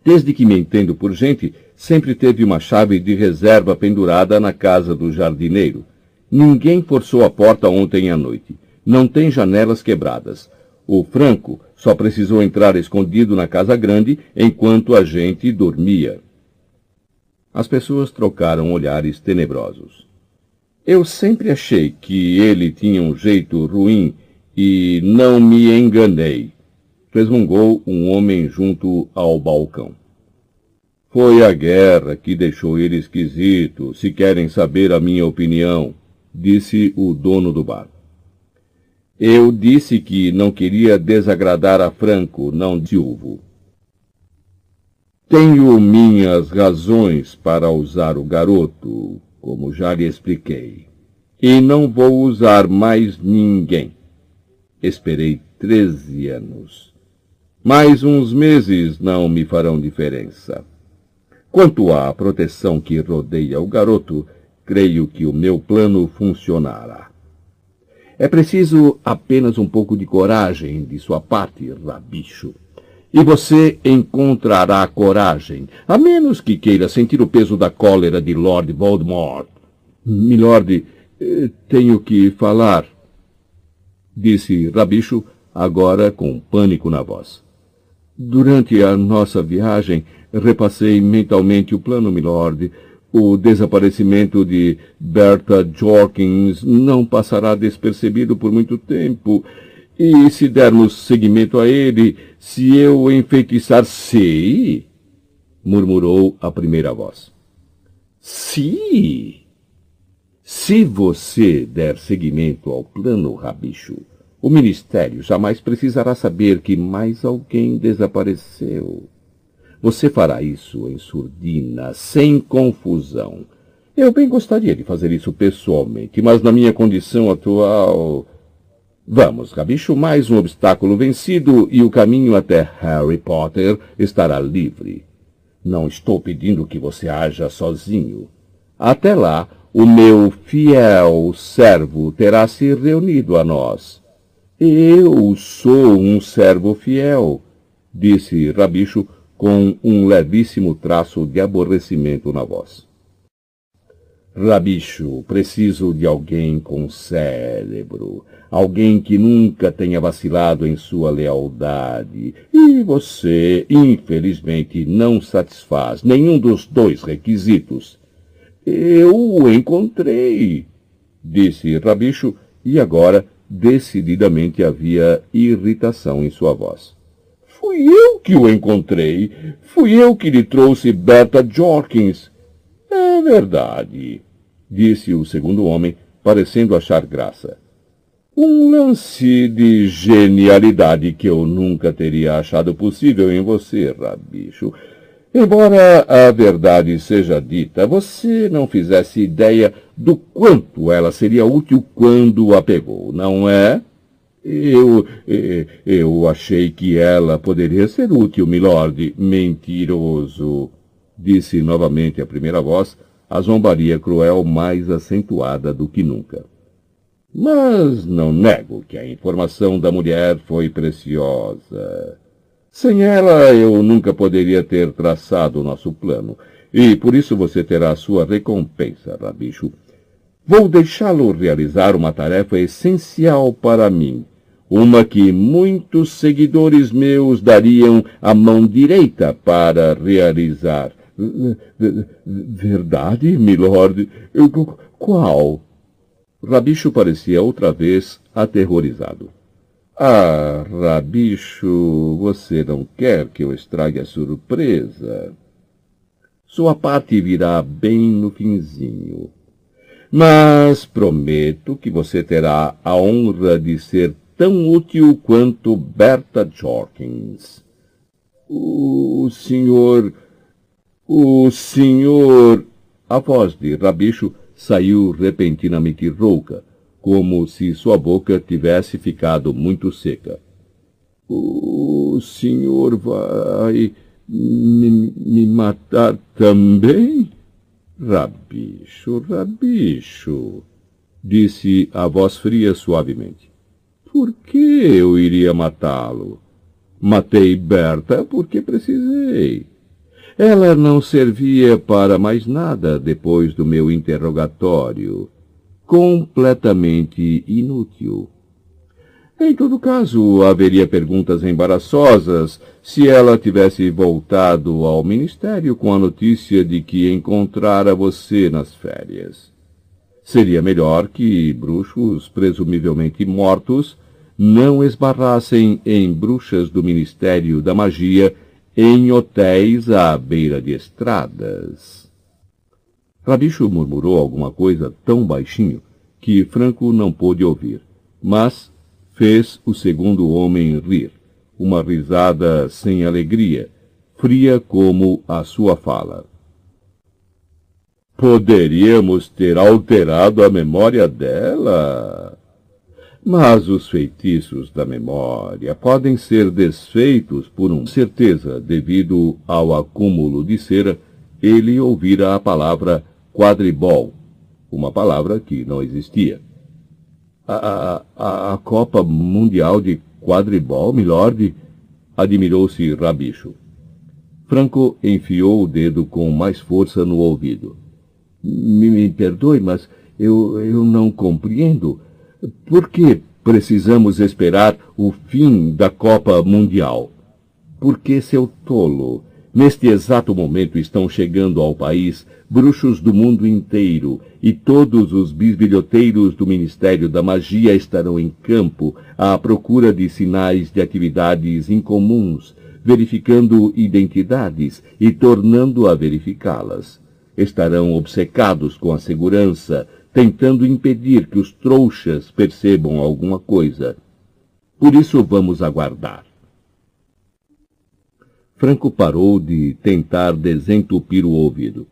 Desde que me entendo por gente, sempre teve uma chave de reserva pendurada na casa do jardineiro. Ninguém forçou a porta ontem à noite. Não tem janelas quebradas. O Franco só precisou entrar escondido na casa grande enquanto a gente dormia. As pessoas trocaram olhares tenebrosos. Eu sempre achei que ele tinha um jeito ruim e não me enganei, resmungou um homem junto ao balcão. Foi a guerra que deixou ele esquisito, se querem saber a minha opinião, disse o dono do bar. Eu disse que não queria desagradar a Franco, não Silvo. Tenho minhas razões para usar o garoto, como já lhe expliquei, e não vou usar mais ninguém. Esperei 13 anos. Mais uns meses não me farão diferença. Quanto à proteção que rodeia o garoto, creio que o meu plano funcionará. É preciso apenas um pouco de coragem de sua parte, Rabicho. E você encontrará coragem, a menos que queira sentir o peso da cólera de Lord Voldemort. Milord, tenho que falar, disse Rabicho, agora com pânico na voz. Durante a nossa viagem, repassei mentalmente o plano, milord. O desaparecimento de Bertha Jorkins não passará despercebido por muito tempo. E se dermos seguimento a ele, se eu enfeitiçar... Sei, murmurou a primeira voz. Se você der seguimento ao plano, Rabicho, o Ministério jamais precisará saber que mais alguém desapareceu. Você fará isso em surdina, sem confusão. Eu bem gostaria de fazer isso pessoalmente, mas na minha condição atual... Vamos, Rabicho, mais um obstáculo vencido e o caminho até Harry Potter estará livre. Não estou pedindo que você haja sozinho. Até lá, o meu fiel servo terá se reunido a nós. Eu sou um servo fiel, disse Rabicho com um levíssimo traço de aborrecimento na voz. Rabicho, preciso de alguém com cérebro, alguém que nunca tenha vacilado em sua lealdade. E você, infelizmente, não satisfaz nenhum dos dois requisitos. Eu o encontrei, disse Rabicho, e agora decididamente havia irritação em sua voz. Fui eu que o encontrei. Fui eu que lhe trouxe Bertha Jorkins. É verdade, disse o segundo homem, parecendo achar graça. Um lance de genialidade que eu nunca teria achado possível em você, Rabicho. Embora a verdade seja dita, você não fizesse ideia do quanto ela seria útil quando a pegou, não é? Eu achei que ela poderia ser útil, milord. Mentiroso, disse novamente a primeira voz, a zombaria cruel mais acentuada do que nunca. Mas não nego que a informação da mulher foi preciosa. Sem ela, eu nunca poderia ter traçado o nosso plano, e por isso você terá a sua recompensa, Rabicho. Vou deixá-lo realizar uma tarefa essencial para mim, uma que muitos seguidores meus dariam a mão direita para realizar. Verdade, milord? Qual? Rabicho parecia outra vez aterrorizado. Ah, Rabicho, você não quer que eu estrague a surpresa? Sua parte virá bem no finzinho. Mas prometo que você terá a honra de ser tão útil quanto Bertha Jorkins. O senhor... A voz de Rabicho saiu repentinamente rouca, como se sua boca tivesse ficado muito seca. O senhor vai me matar também? Rabicho, Rabicho, disse a voz fria suavemente. Por que eu iria matá-lo? Matei Bertha porque precisei. Ela não servia para mais nada depois do meu interrogatório. Completamente inútil. Em todo caso, haveria perguntas embaraçosas se ela tivesse voltado ao ministério com a notícia de que encontrara você nas férias. Seria melhor que bruxos presumivelmente mortos não esbarrassem em bruxas do Ministério da Magia em hotéis à beira de estradas. Rabicho murmurou alguma coisa tão baixinho que Franco não pôde ouvir, mas fez o segundo homem rir, uma risada sem alegria, fria como a sua fala. Poderíamos ter alterado a memória dela. Mas os feitiços da memória podem ser desfeitos por certeza devido ao acúmulo de cera. Ele ouvira a palavra quadribol, uma palavra que não existia. A Copa Mundial de Quadribol, milord? Admirou-se Rabicho. Franco enfiou o dedo com mais força no ouvido. Me perdoe, mas eu não compreendo. Por que precisamos esperar o fim da Copa Mundial? Porque, seu tolo, neste exato momento estão chegando ao país bruxos do mundo inteiro e todos os bisbilhoteiros do Ministério da Magia estarão em campo à procura de sinais de atividades incomuns, verificando identidades e tornando a verificá-las. Estarão obcecados com a segurança, tentando impedir que os trouxas percebam alguma coisa. Por isso vamos aguardar. Franco parou de tentar desentupir o ouvido.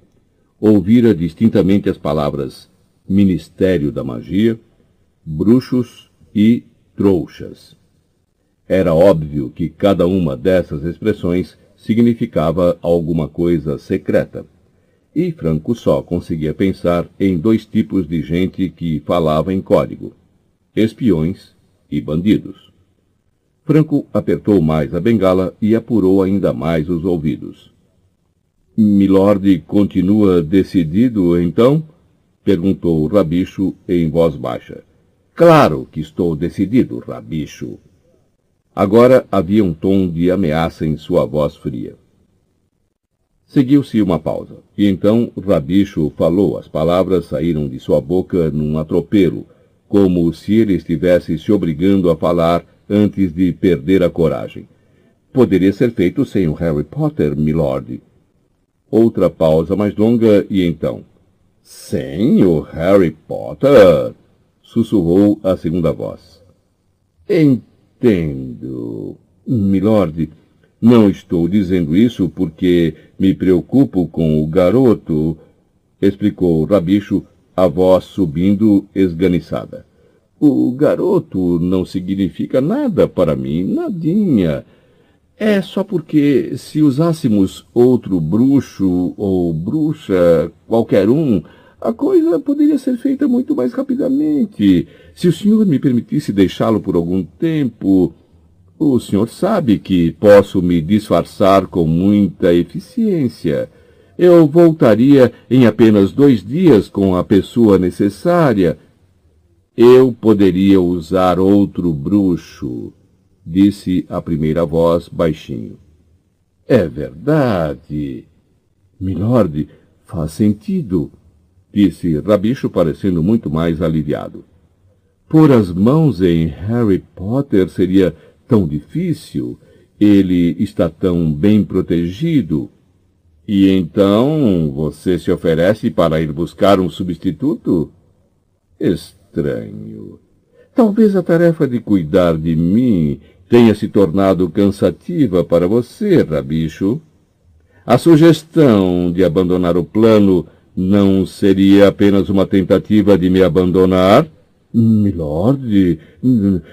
Ouvira distintamente as palavras Ministério da Magia, bruxos e trouxas. Era óbvio que cada uma dessas expressões significava alguma coisa secreta. E Franco só conseguia pensar em dois tipos de gente que falava em código: espiões e bandidos. Franco apertou mais a bengala e apurou ainda mais os ouvidos. Milord continua decidido, então? Perguntou Rabicho em voz baixa. Claro que estou decidido, Rabicho. Agora havia um tom de ameaça em sua voz fria. Seguiu-se uma pausa, e então Rabicho falou. As palavras saíram de sua boca num atropelo, como se ele estivesse se obrigando a falar antes de perder a coragem. Poderia ser feito sem o Harry Potter, milord. Outra pausa mais longa, e então... Sem o Harry Potter? Sussurrou a segunda voz. Entendo, milord. Não estou dizendo isso porque me preocupo com o garoto, explicou Rabicho, a voz subindo esganiçada. O garoto não significa nada para mim, nadinha. É só porque se usássemos outro bruxo ou bruxa, qualquer um, a coisa poderia ser feita muito mais rapidamente. Se o senhor me permitisse deixá-lo por algum tempo... O senhor sabe que posso me disfarçar com muita eficiência. Eu voltaria em apenas 2 dias com a pessoa necessária. Eu poderia usar outro bruxo, disse a primeira voz baixinho. É verdade. Milord, faz sentido, disse Rabicho, parecendo muito mais aliviado. Pôr as mãos em Harry Potter seria tão difícil, ele está tão bem protegido. E então você se oferece para ir buscar um substituto? Estranho. Talvez a tarefa de cuidar de mim tenha se tornado cansativa para você, Rabicho. A sugestão de abandonar o plano não seria apenas uma tentativa de me abandonar? Milord,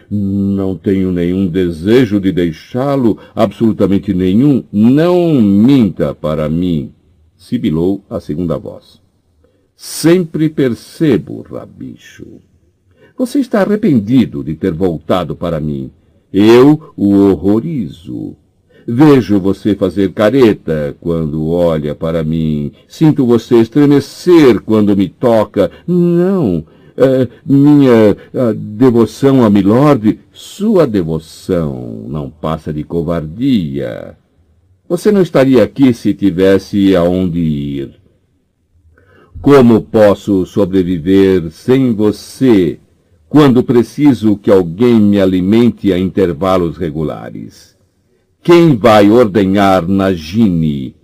não tenho nenhum desejo de deixá-lo, absolutamente nenhum. Não minta para mim, sibilou a segunda voz. Sempre percebo, Rabicho. Você está arrependido de ter voltado para mim. Eu o horrorizo. Vejo você fazer careta quando olha para mim. Sinto você estremecer quando me toca. Não, minha devoção a Milord, sua devoção não passa de covardia. Você não estaria aqui se tivesse aonde ir. Como posso sobreviver sem você, quando preciso que alguém me alimente a intervalos regulares? Quem vai ordenhar Nagini?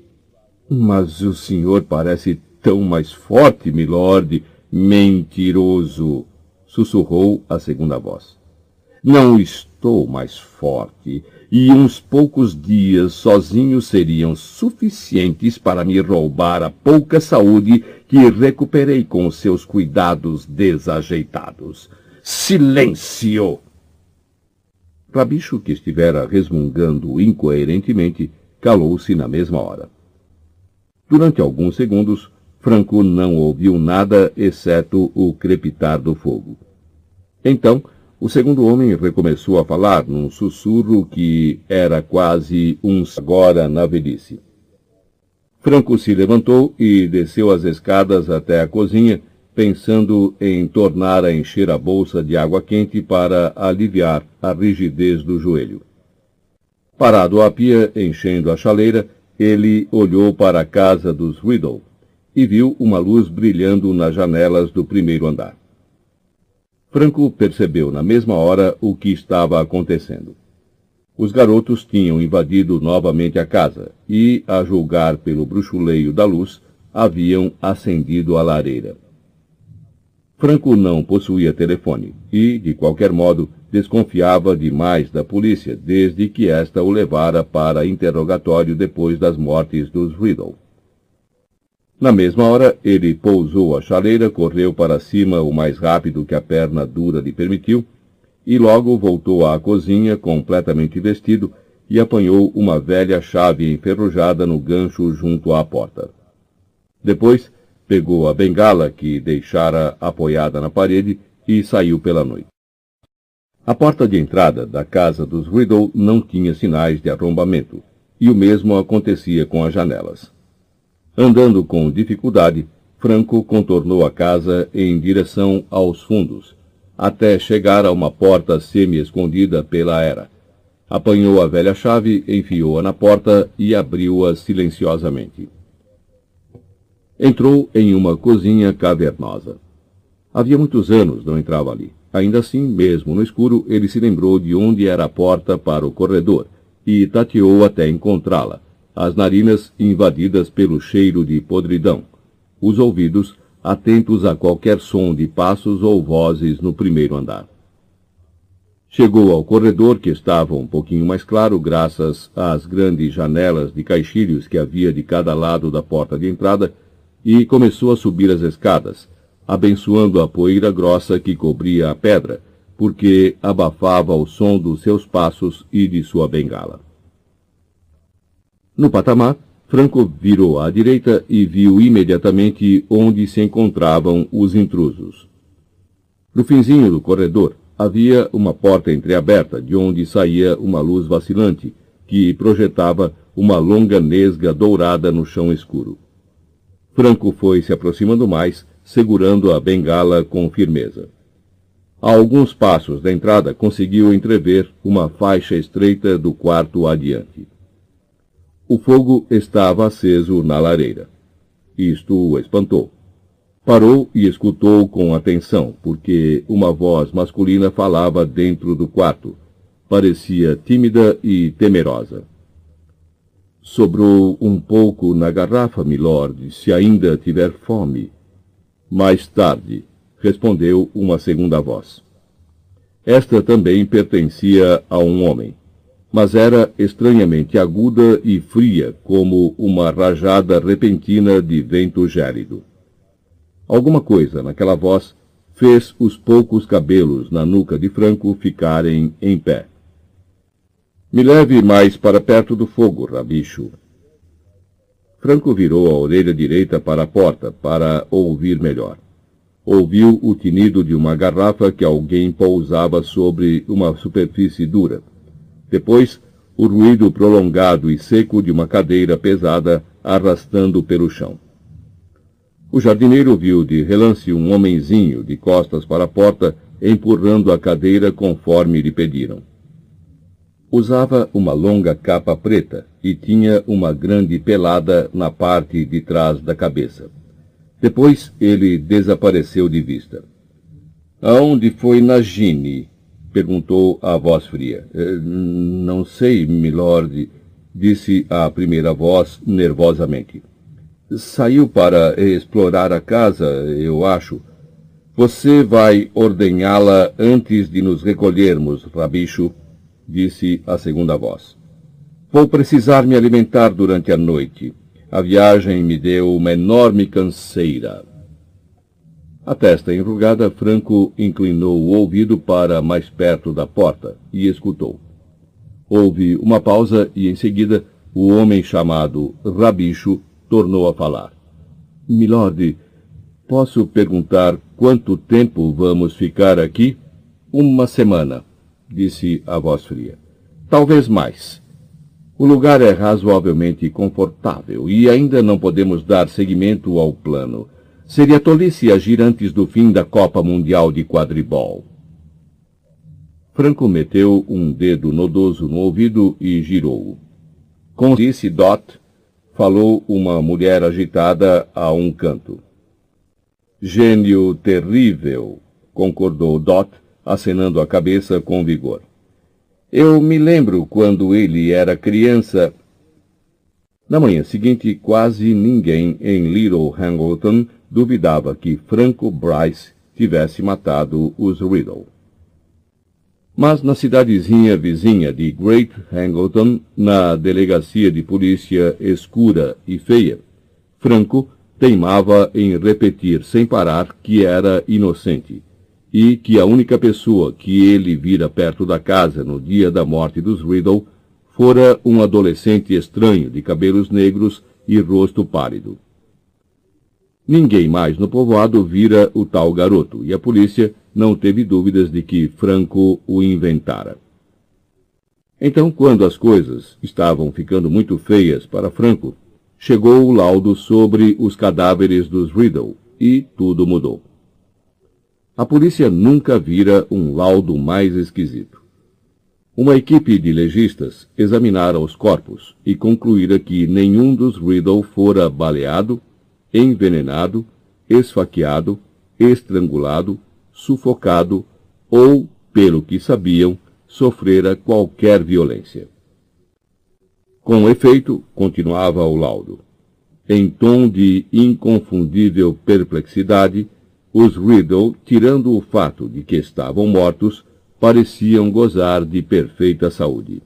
Mas o senhor parece tão mais forte, milord. Mentiroso, sussurrou a segunda voz. Não estou mais forte, e uns poucos dias sozinhos seriam suficientes para me roubar a pouca saúde que recuperei com os seus cuidados desajeitados. Silêncio! Rabicho, que estivera resmungando incoerentemente, calou-se na mesma hora. Durante alguns segundos, Franco não ouviu nada, exceto o crepitar do fogo. Então, o segundo homem recomeçou a falar num sussurro que era quase agora na velhice. Franco se levantou e desceu as escadas até a cozinha, pensando em tornar a encher a bolsa de água quente para aliviar a rigidez do joelho. Parado à pia, enchendo a chaleira, ele olhou para a casa dos Riddle e viu uma luz brilhando nas janelas do primeiro andar. Franco percebeu na mesma hora o que estava acontecendo. Os garotos tinham invadido novamente a casa e, a julgar pelo bruxuleio da luz, haviam acendido a lareira. Franco não possuía telefone e, de qualquer modo, desconfiava demais da polícia desde que esta o levara para interrogatório depois das mortes dos Riddle. Na mesma hora, ele pousou a chaleira, correu para cima o mais rápido que a perna dura lhe permitiu, e logo voltou à cozinha completamente vestido e apanhou uma velha chave enferrujada no gancho junto à porta. Depois, pegou a bengala que deixara apoiada na parede e saiu pela noite. A porta de entrada da casa dos Riddle não tinha sinais de arrombamento, e o mesmo acontecia com as janelas. Andando com dificuldade, Franco contornou a casa em direção aos fundos, até chegar a uma porta semi-escondida pela era. Apanhou a velha chave, enfiou-a na porta e abriu-a silenciosamente. Entrou em uma cozinha cavernosa. Havia muitos anos não entrava ali. Ainda assim, mesmo no escuro, ele se lembrou de onde era a porta para o corredor e tateou até encontrá-la, as narinas invadidas pelo cheiro de podridão, os ouvidos atentos a qualquer som de passos ou vozes no primeiro andar. Chegou ao corredor, que estava um pouquinho mais claro graças às grandes janelas de caixilhos que havia de cada lado da porta de entrada, e começou a subir as escadas, abençoando a poeira grossa que cobria a pedra, porque abafava o som dos seus passos e de sua bengala. No patamar, Franco virou à direita e viu imediatamente onde se encontravam os intrusos. No finzinho do corredor havia uma porta entreaberta, de onde saía uma luz vacilante, que projetava uma longa nesga dourada no chão escuro. Franco foi se aproximando mais, segurando a bengala com firmeza. A alguns passos da entrada conseguiu entrever uma faixa estreita do quarto adiante. O fogo estava aceso na lareira. Isto o espantou. Parou e escutou com atenção, porque uma voz masculina falava dentro do quarto. Parecia tímida e temerosa. Sobrou um pouco na garrafa, milord, se ainda tiver fome. Mais tarde, respondeu uma segunda voz. Esta também pertencia a um homem, mas era estranhamente aguda e fria, como uma rajada repentina de vento gélido. Alguma coisa naquela voz fez os poucos cabelos na nuca de Franco ficarem em pé. Me leve mais para perto do fogo, Rabicho. Franco virou a orelha direita para a porta, para ouvir melhor. Ouviu o tinido de uma garrafa que alguém pousava sobre uma superfície dura. Depois, o ruído prolongado e seco de uma cadeira pesada arrastando pelo chão. O jardineiro viu de relance um homenzinho de costas para a porta, empurrando a cadeira conforme lhe pediram. Usava uma longa capa preta e tinha uma grande pelada na parte de trás da cabeça. Depois ele desapareceu de vista. "Aonde foi Nagini?" perguntou a voz fria. Não sei, milord", disse a primeira voz nervosamente. "Saiu para explorar a casa, eu acho. Você vai ordenhá-la antes de nos recolhermos, Rabicho", disse a segunda voz. "Vou precisar me alimentar durante a noite. A viagem me deu uma enorme canseira." A testa enrugada, Franco inclinou o ouvido para mais perto da porta e escutou. Houve uma pausa e, em seguida, o homem chamado Rabicho tornou a falar. "Milord, posso perguntar quanto tempo vamos ficar aqui?" "Uma semana", disse a voz fria. "Talvez mais. O lugar é razoavelmente confortável e ainda não podemos dar seguimento ao plano. Seria tolice agir antes do fim da Copa Mundial de Quadribol." Franco meteu um dedo nodoso no ouvido e girou-o. "Com disse Dot", falou uma mulher agitada a um canto. "Gênio terrível", concordou Dot, acenando a cabeça com vigor. "Eu me lembro quando ele era criança." Na manhã seguinte, quase ninguém em Little Hangleton duvidava que Franco Bryce tivesse matado os Riddle. Mas na cidadezinha vizinha de Great Hangleton, na delegacia de polícia escura e feia, Franco teimava em repetir sem parar que era inocente e que a única pessoa que ele vira perto da casa no dia da morte dos Riddle fora um adolescente estranho de cabelos negros e rosto pálido. Ninguém mais no povoado vira o tal garoto, e a polícia não teve dúvidas de que Franco o inventara. Então, quando as coisas estavam ficando muito feias para Franco, chegou o laudo sobre os cadáveres dos Riddle, e tudo mudou. A polícia nunca vira um laudo mais esquisito. Uma equipe de legistas examinara os corpos e concluíra que nenhum dos Riddle fora baleado, envenenado, esfaqueado, estrangulado, sufocado ou, pelo que sabiam, sofrera qualquer violência. Com efeito, continuava o laudo, em tom de inconfundível perplexidade, os Riddle, tirando o fato de que estavam mortos, pareciam gozar de perfeita saúde.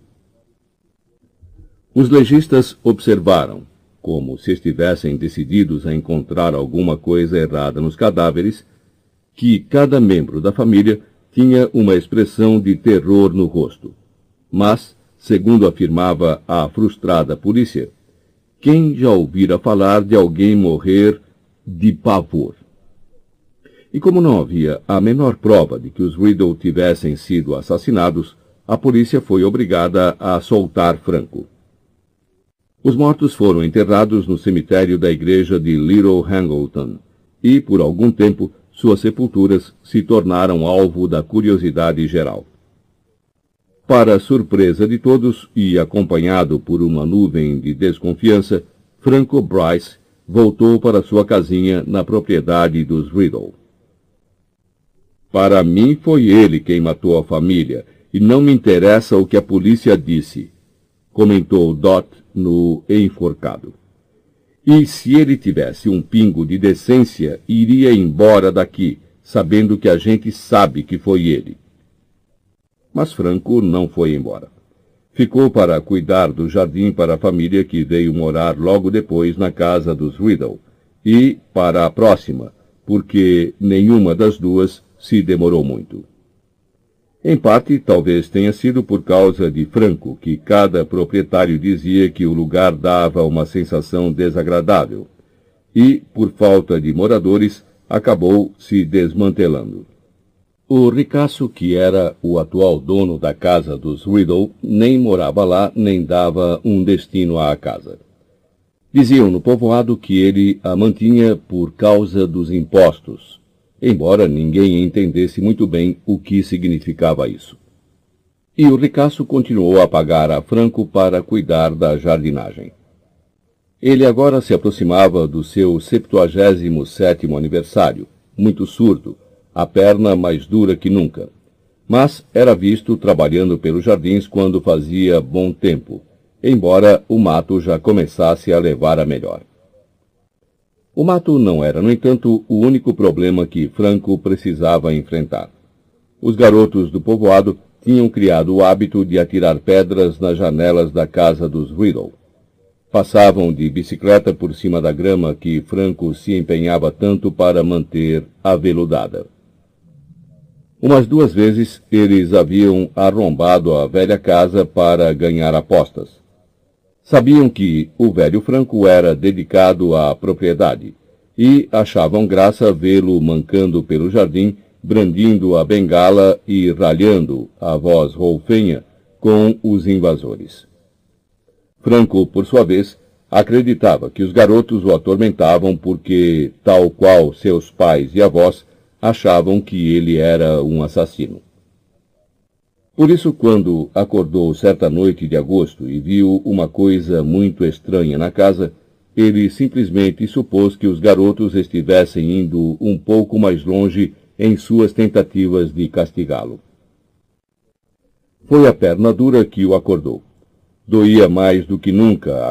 Os legistas observaram, como se estivessem decididos a encontrar alguma coisa errada nos cadáveres, que cada membro da família tinha uma expressão de terror no rosto. Mas, segundo afirmava a frustrada polícia, quem já ouvira falar de alguém morrer de pavor? E como não havia a menor prova de que os Riddle tivessem sido assassinados, a polícia foi obrigada a soltar Franco. Os mortos foram enterrados no cemitério da igreja de Little Hangleton, e, por algum tempo, suas sepulturas se tornaram alvo da curiosidade geral. Para surpresa de todos, e acompanhado por uma nuvem de desconfiança, Franco Bryce voltou para sua casinha na propriedade dos Riddle. "Para mim foi ele quem matou a família, e não me interessa o que a polícia disse", comentou Dot no enforcado. "E se ele tivesse um pingo de decência, iria embora daqui, sabendo que a gente sabe que foi ele." Mas Franco não foi embora. Ficou para cuidar do jardim para a família que veio morar logo depois na casa dos Riddle, e para a próxima, porque nenhuma das duas se demorou muito. Em parte, talvez tenha sido por causa de Franco que cada proprietário dizia que o lugar dava uma sensação desagradável, e, por falta de moradores, acabou se desmantelando. O ricaço, que era o atual dono da casa dos Riddle, nem morava lá, nem dava um destino à casa. Diziam no povoado que ele a mantinha por causa dos impostos, embora ninguém entendesse muito bem o que significava isso. E o ricaço continuou a pagar a Franco para cuidar da jardinagem. Ele agora se aproximava do seu 77º aniversário, muito surdo, a perna mais dura que nunca. Mas era visto trabalhando pelos jardins quando fazia bom tempo, embora o mato já começasse a levar a melhor. O mato não era, no entanto, o único problema que Franco precisava enfrentar. Os garotos do povoado tinham criado o hábito de atirar pedras nas janelas da casa dos Riddle. Passavam de bicicleta por cima da grama que Franco se empenhava tanto para manter aveludada. Umas 2 vezes eles haviam arrombado a velha casa para ganhar apostas. Sabiam que o velho Franco era dedicado à propriedade e achavam graça vê-lo mancando pelo jardim, brandindo a bengala e ralhando, a voz roufinha, com os invasores. Franco, por sua vez, acreditava que os garotos o atormentavam porque, tal qual seus pais e avós, achavam que ele era um assassino. Por isso, quando acordou certa noite de agosto e viu uma coisa muito estranha na casa, ele simplesmente supôs que os garotos estivessem indo um pouco mais longe em suas tentativas de castigá-lo. Foi a perna dura que o acordou. Doía mais do que nunca